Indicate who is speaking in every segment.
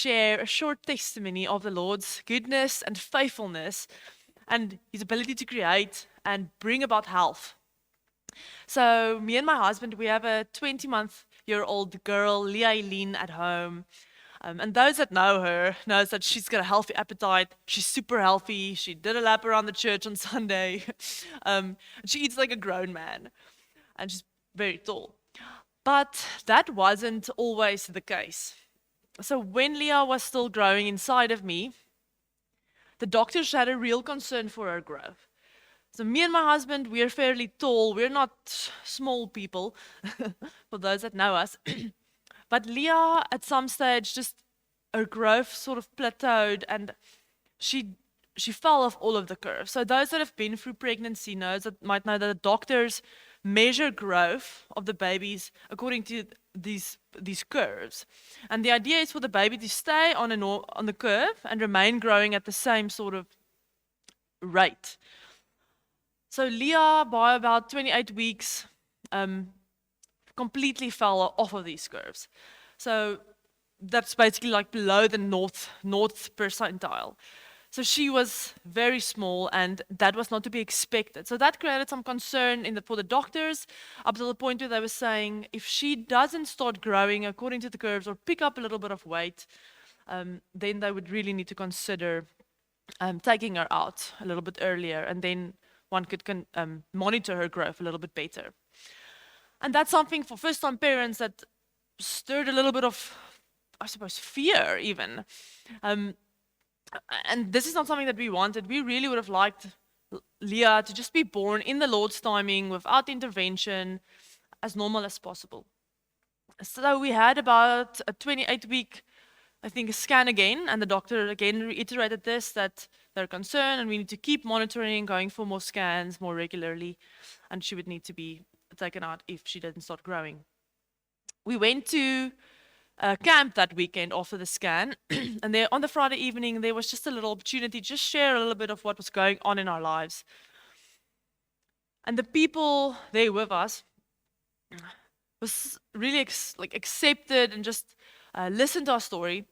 Speaker 1: share a short testimony of the Lord's goodness and faithfulness and his ability to create and bring about health. So me and my husband, we have a 20-month-year-old girl, Leah Eileen, at home. And those that know her knows that she's got a healthy appetite. She's super healthy. She did a lap around the church on Sunday. She eats like a grown man, and she's very tall. But that wasn't always the case. So when Leah was still growing inside of me, the doctors had a real concern for her growth. So me and my husband, we're fairly tall. We're not small people, for those that know us. But Leah, at some stage, just her growth sort of plateaued, and she fell off all of the curves. So those that have been through pregnancy might know that the doctors measure growth of the babies according to these curves. And the idea is for the baby to stay on the curve and remain growing at the same sort of rate. So Leah, by about 28 weeks, completely fell off of these curves. So that's basically like below the north percentile. So she was very small, and that was not to be expected. So that created some concern for the doctors, up to the point where they were saying, if she doesn't start growing according to the curves or pick up a little bit of weight, then they would really need to consider taking her out a little bit earlier, and then one could monitor her growth a little bit better. And that's something for first-time parents that stirred a little bit of, I suppose, fear even. And this is not something that we wanted. We really would have liked Leah to just be born in the Lord's timing without intervention, as normal as possible. So we had about a 28-week, I think, a scan again, and the doctor again reiterated this, that they're concerned and we need to keep monitoring, going for more scans more regularly, and she would need to be taken out if she didn't start growing. We went to camp that weekend after the scan, and there on the Friday evening there was just a little opportunity to just share a little bit of what was going on in our lives. And the people there with us was really accepted and just listened to our story.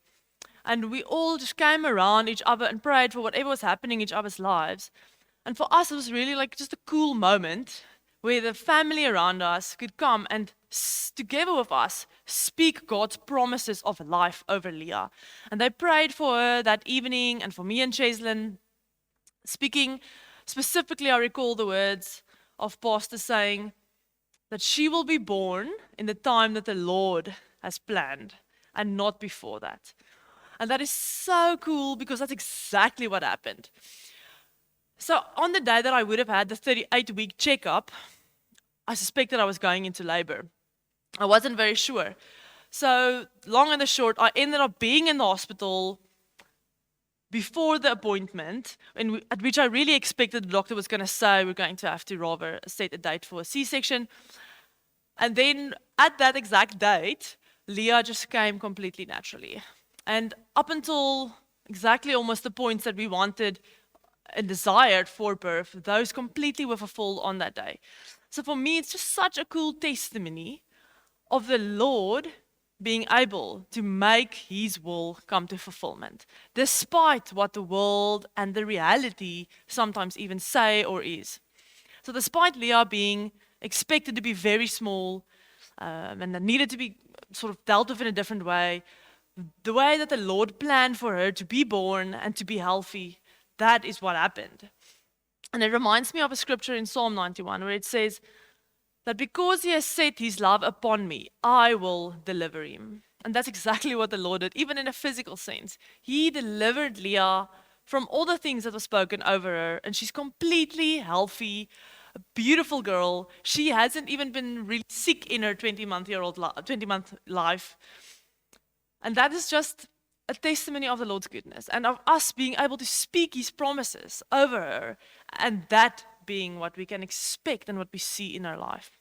Speaker 1: And we all just came around each other and prayed for whatever was happening in each other's lives. And for us, it was really like just a cool moment where the family around us could come and together with us speak God's promises of life over Leah. And they prayed for her that evening, and for me and Cheslin, speaking specifically, I recall the words of Pastor saying that she will be born in the time that the Lord has planned and not before that. And that is so cool because that's exactly what happened. So on the day that I would have had the 38-week checkup, I suspected I was going into labor. I wasn't very sure. So long and the short, I ended up being in the hospital before the appointment, at which I really expected the doctor was going to say we're going to have to rather set a date for a C-section. And then at that exact date, Leah just came completely naturally. And up until exactly almost the points that we wanted and desired for birth, those completely were fulfilled on that day. So for me, it's just such a cool testimony of the Lord being able to make his will come to fulfillment, despite what the world and the reality sometimes even say or is. So despite Leah being expected to be very small and that needed to be sort of dealt with in a different way, the way that the Lord planned for her to be born and to be healthy, that is what happened. And it reminds me of a scripture in Psalm 91 where it says that because he has set his love upon me, I will deliver him. And that's exactly what the Lord did, even in a physical sense. He delivered Leah from all the things that were spoken over her, and she's completely healthy, a beautiful girl. She hasn't even been really sick in her 20-month life. And that is just a testimony of the Lord's goodness and of us being able to speak his promises over her, and that being what we can expect and what we see in our life.